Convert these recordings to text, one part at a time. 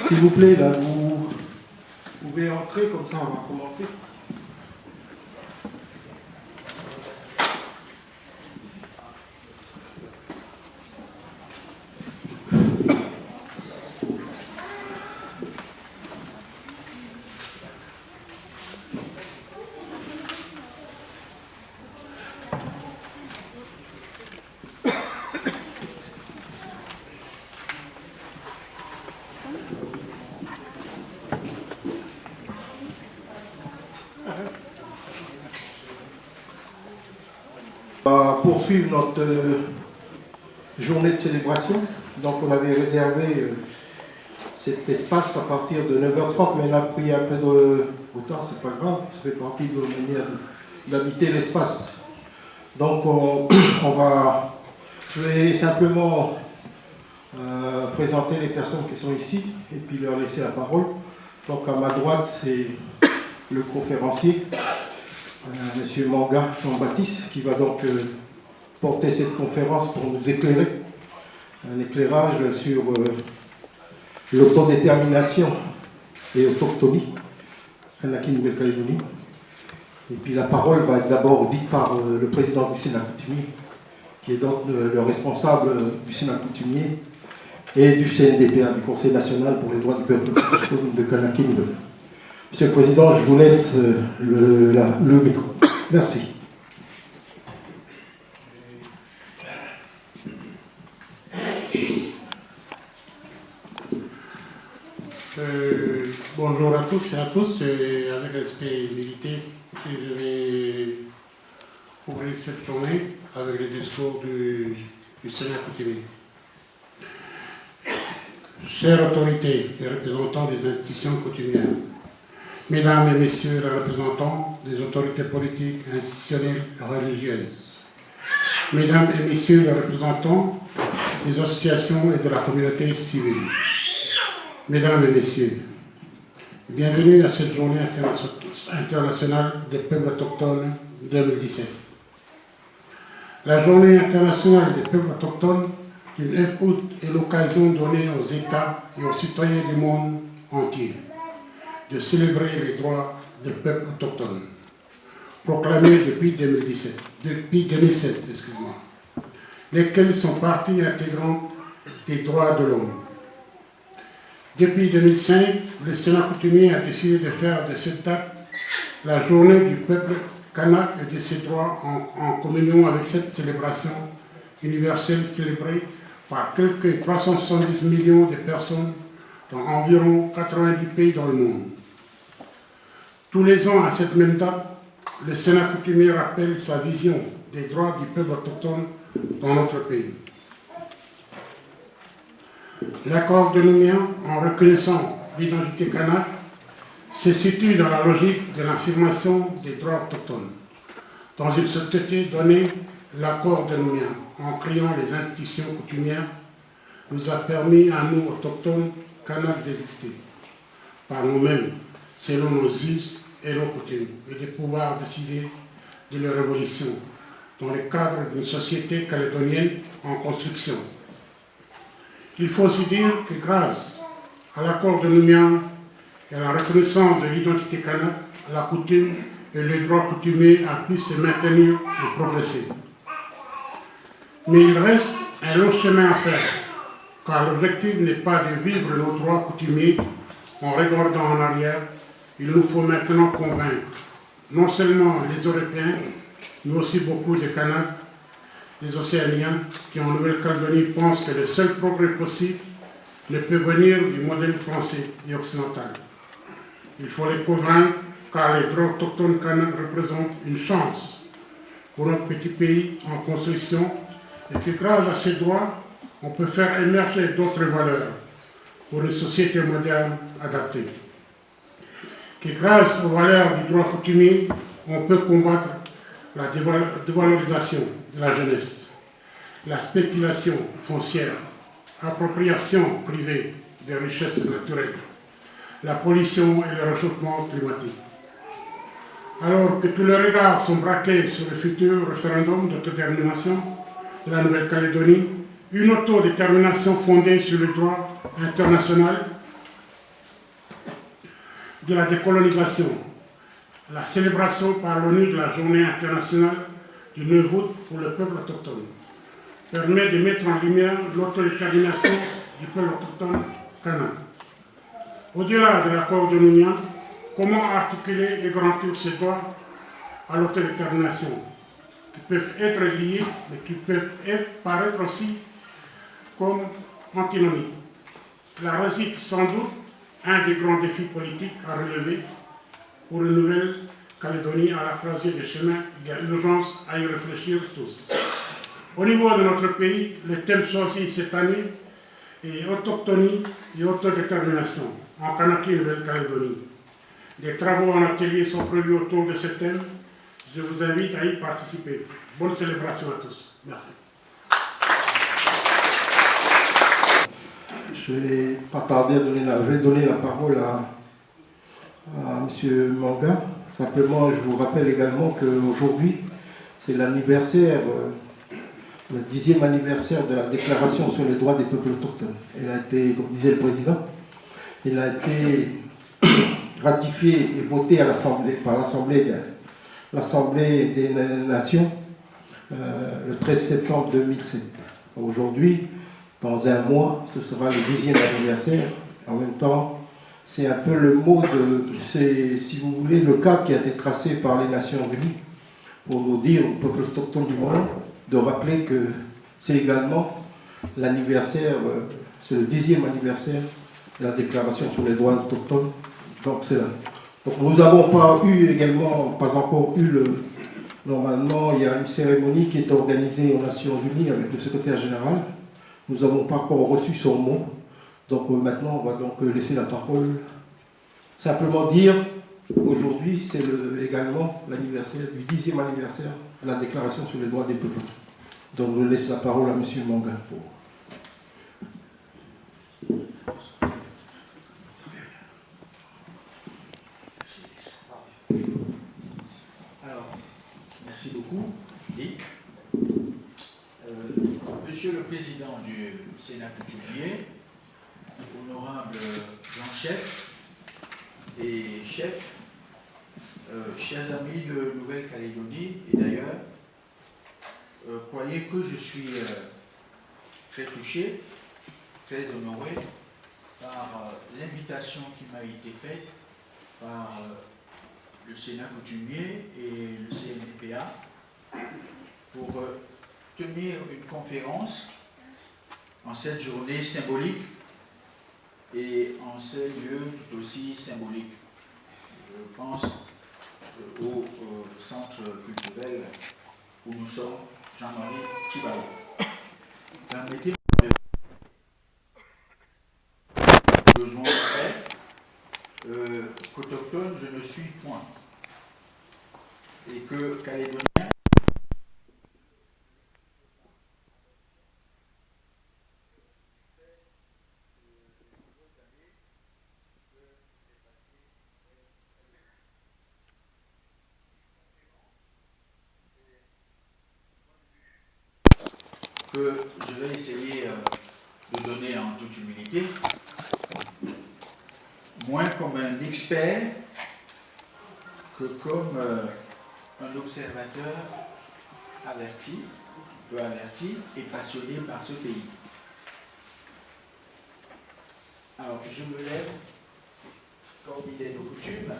S'il vous plaît, là, vous pouvez entrer, comme ça on va commencer. On va poursuivre notre journée de célébration. Donc on avait réservé cet espace à partir de 9h30, mais on a pris un peu de temps, c'est pas grave, ça fait partie de la manière d'habiter l'espace. Donc je vais simplement présenter les personnes qui sont ici et puis leur laisser la parole. Donc à ma droite, c'est le conférencier, Monsieur Manga Jean-Baptiste, qui va donc porter cette conférence pour nous éclairer. Un éclairage sur l'autodétermination et autochtonie, Kanaki Nouvelle-Calédonie. Et puis la parole va être d'abord dite par le président du Sénat coutumier, qui est donc le responsable du Sénat coutumier et du CNDPA, du Conseil national pour les droits du peuple autochtone de Kanaki Nouvelle. Monsieur le Président, je vous laisse le micro. Merci. Bonjour à tous et à tous. Avec respect et humilité, je vais ouvrir cette journée avec le discours du Sénat coutumier. Chères autorités et représentants des institutions coutumières, Mesdames et Messieurs les représentants des autorités politiques, institutionnelles et religieuses, Mesdames et Messieurs les représentants des associations et de la communauté civile, Mesdames et Messieurs, bienvenue à cette journée internationale des peuples autochtones 2017. La journée internationale des peuples autochtones du 9 août est l'occasion donnée aux États et aux citoyens du monde entier de célébrer les droits des peuples autochtones, proclamés depuis 2007, lesquels sont partie intégrante des droits de l'homme. Depuis 2005, le Sénat coutumier a décidé de faire de cette date la journée du peuple kanak et de ses droits en communion avec cette célébration universelle célébrée par quelques 370 millions de personnes dans environ 90 pays dans le monde. Tous les ans, à cette même date, le Sénat coutumier rappelle sa vision des droits du peuple autochtone dans notre pays. L'accord de Nouméa, en reconnaissant l'identité kanak, se situe dans la logique de l'affirmation des droits autochtones. Dans une société donnée, l'accord de Nouméa, en créant les institutions coutumières, nous a permis à nous, autochtones kanak, d'exister par nous-mêmes, selon nos us et nos coutumes, et de pouvoir décider de leur évolution dans le cadre d'une société calédonienne en construction. Il faut aussi dire que grâce à l'accord de Nouméa et à la reconnaissance de l'identité kanak, la coutume et le droit coutumier a pu se maintenir et progresser. Mais il reste un long chemin à faire, car l'objectif n'est pas de vivre nos droits coutumiers en regardant en arrière. Il nous faut maintenant convaincre non seulement les Européens, mais aussi beaucoup de Kanaks, des Océaniens qui en Nouvelle-Calédonie pensent que le seul progrès possible ne peut venir du modèle français et occidental. Il faut les convaincre car les droits autochtones Kanaks représentent une chance pour notre petit pays en construction et que grâce à ces droits, on peut faire émerger d'autres valeurs pour une société moderne adaptée. Que grâce aux valeurs du droit coutumier, on peut combattre la dévalorisation de la jeunesse, la spéculation foncière, l'appropriation privée des richesses naturelles, la pollution et le réchauffement climatique. Alors que tous les regards sont braqués sur le futur référendum d'autodétermination de la Nouvelle-Calédonie, une autodétermination fondée sur le droit international de la décolonisation, la célébration par l'ONU de la Journée internationale du 9 août pour le peuple autochtone permet de mettre en lumière l'autodétermination du peuple autochtone kanak. Au-delà de l'accord de Nouméa, comment articuler et garantir ces droits à l'autodétermination qui peuvent être liés, mais qui peuvent paraître aussi comme antinomiques. La réside sans doute un des grands défis politiques à relever pour une Nouvelle-Calédonie à la croisée des chemins. Il y a urgence à y réfléchir tous. Au niveau de notre pays, le thème choisi cette année est autochtonie et autodétermination en Kanaki Nouvelle-Calédonie. Des travaux en atelier sont prévus autour de ce thème. Je vous invite à y participer. Bonne célébration à tous. Merci. Je ne vais pas tarder à donner la parole à M. Manga. Simplement, je vous rappelle également qu'aujourd'hui, c'est l'anniversaire, le 10e anniversaire de la Déclaration sur les droits des peuples autochtones. Elle a été, comme disait le Président, elle a été ratifiée et votée par l'Assemblée des Nations le 13 septembre 2007. Aujourd'hui, dans un mois, ce sera le 10e anniversaire. En même temps, c'est un peu le mot c'est, si vous voulez, le cadre qui a été tracé par les Nations Unies pour nous dire au peuple autochtone du monde de rappeler que c'est également l'anniversaire, c'est le 10e anniversaire de la Déclaration sur les droits autochtones. Donc c'est là. Donc nous n'avons pas encore eu normalement, il y a une cérémonie qui est organisée aux Nations Unies avec le secrétaire général. Nous n'avons pas encore reçu son mot. Donc maintenant, on va donc laisser la parole. Simplement dire, aujourd'hui, c'est également l'anniversaire du 10e anniversaire de la Déclaration sur les droits des peuples. Donc je laisse la parole à M. Manga. Alors, merci beaucoup, Dick. Monsieur le Président du Sénat coutumier, honorable Jean-Chef et chef, chers amis de Nouvelle-Calédonie et d'ailleurs, croyez que je suis très touché, très honoré par l'invitation qui m'a été faite par le Sénat coutumier et le CNDPA pour tenir une conférence en cette journée symbolique et en ce lieu tout aussi symbolique. Je pense au centre culturel où nous sommes, Jean-Marie Tjibaou. Permettez-moi de besoin de faire qu'autochtone je ne suis point et que calédonien que je vais essayer de donner en toute humilité, moins comme un expert que comme un observateur averti, peu averti et passionné par ce pays. Alors, je me lève, comme il est de coutume,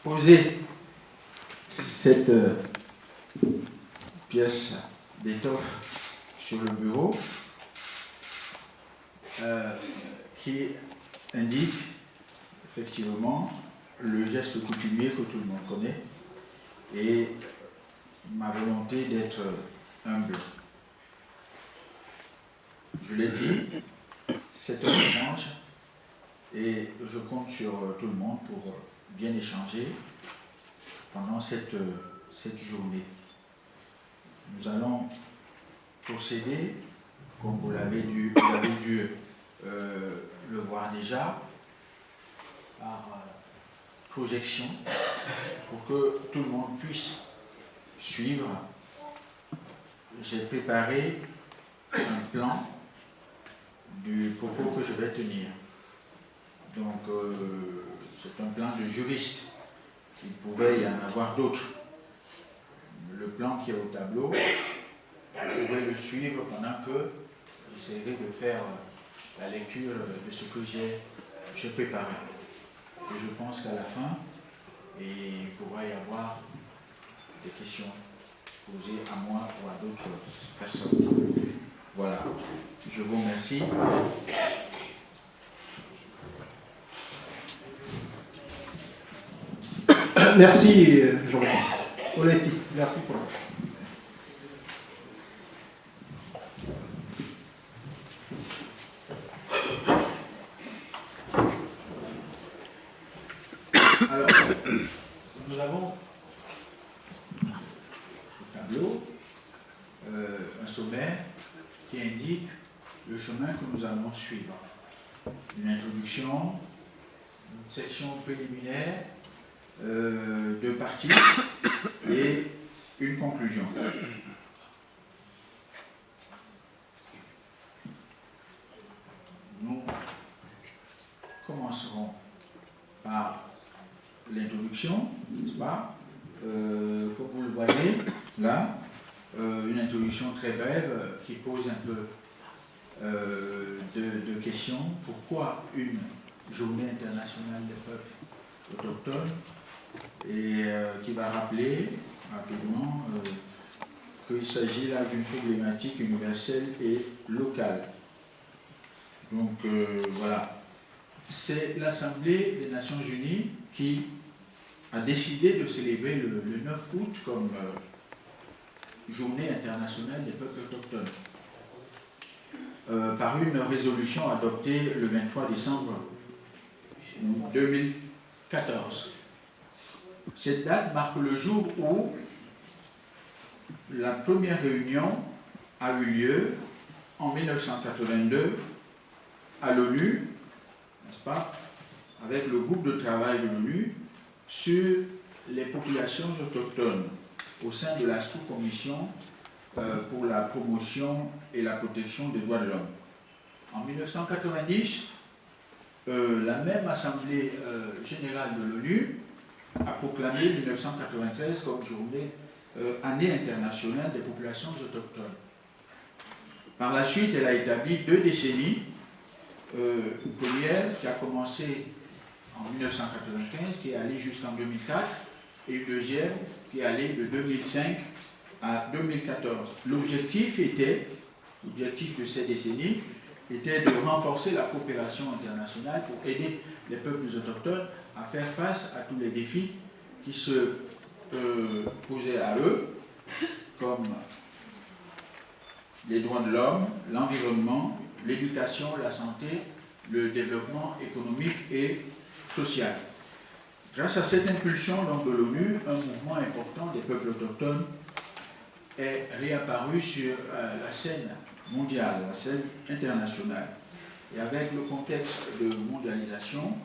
poser cette pièce d'étoffe sur le bureau qui indique effectivement le geste coutumier que tout le monde connaît et ma volonté d'être humble. Je l'ai dit, c'est un échange et je compte sur tout le monde pour bien échanger pendant cette journée. Nous allons procéder, comme vous l'avez dû le voir déjà, par projection, pour que tout le monde puisse suivre. J'ai préparé un plan du propos que je vais tenir. Donc, c'est un plan de juriste. Il pouvait y en avoir d'autres. Le plan qui est au tableau, vous pouvez le suivre pendant que j'essaierai de faire la lecture de ce que j'ai préparé. Et je pense qu'à la fin, il pourra y avoir des questions posées à moi ou à d'autres personnes. Voilà. Je vous remercie. Merci, Jean-Baptiste. Oletti, merci pour Alors, nous avons ce tableau, un sommaire qui indique le chemin que nous allons suivre. Une introduction, une section préliminaire, deux parties et une conclusion. Nous commencerons par l'introduction, n'est-ce pas? Comme vous le voyez là, une introduction très brève qui pose un peu de questions. Pourquoi une journée internationale des peuples autochtones? Et qui va rappeler rapidement qu'il s'agit là d'une problématique universelle et locale. Donc voilà. C'est l'Assemblée des Nations Unies qui a décidé de célébrer le 9 août comme Journée internationale des peuples autochtones par une résolution adoptée le 23 décembre 2014. Cette date marque le jour où la première réunion a eu lieu en 1982 à l'ONU, n'est-ce pas, avec le groupe de travail de l'ONU sur les populations autochtones au sein de la sous-commission pour la promotion et la protection des droits de l'homme. En 1990, la même Assemblée générale de l'ONU a proclamé 1993 comme année internationale des populations autochtones. Par la suite, elle a établi 2 décennies. Une première qui a commencé en 1995, qui est allée jusqu'en 2004, et une deuxième qui est allée de 2005 à 2014. L'objectif de ces décennies était de renforcer la coopération internationale pour aider les peuples autochtones à faire face à tous les défis qui se posaient à eux, comme les droits de l'homme, l'environnement, l'éducation, la santé, le développement économique et social. Grâce à cette impulsion de l'ONU, un mouvement important des peuples autochtones est réapparu sur la scène mondiale, la scène internationale. Et avec le contexte de mondialisation,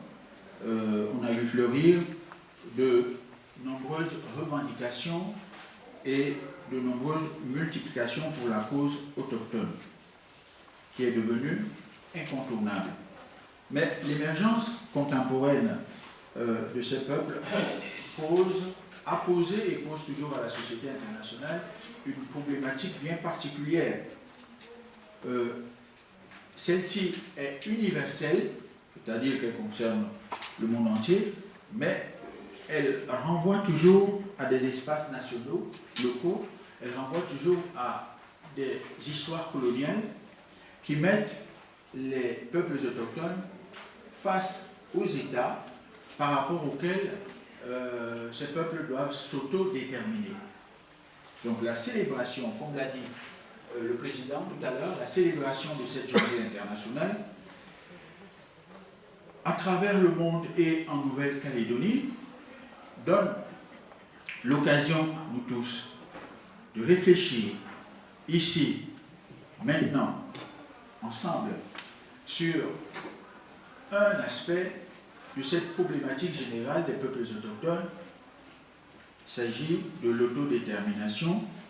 on a vu fleurir de nombreuses revendications et de nombreuses multiplications pour la cause autochtone, qui est devenue incontournable. Mais l'émergence contemporaine de ces peuples a posé et pose toujours à la société internationale une problématique bien particulière. Celle-ci est universelle, c'est-à-dire qu'elle concerne le monde entier, mais elle renvoie toujours à des espaces nationaux, locaux, elle renvoie toujours à des histoires coloniales qui mettent les peuples autochtones face aux États par rapport auxquels ces peuples doivent s'autodéterminer. Donc la célébration, comme l'a dit le président tout à l'heure, la célébration de cette journée internationale à travers le monde et en Nouvelle-Calédonie donne l'occasion à nous tous de réfléchir ici, maintenant, ensemble, sur un aspect de cette problématique générale des peuples autochtones. Il s'agit de l'autodétermination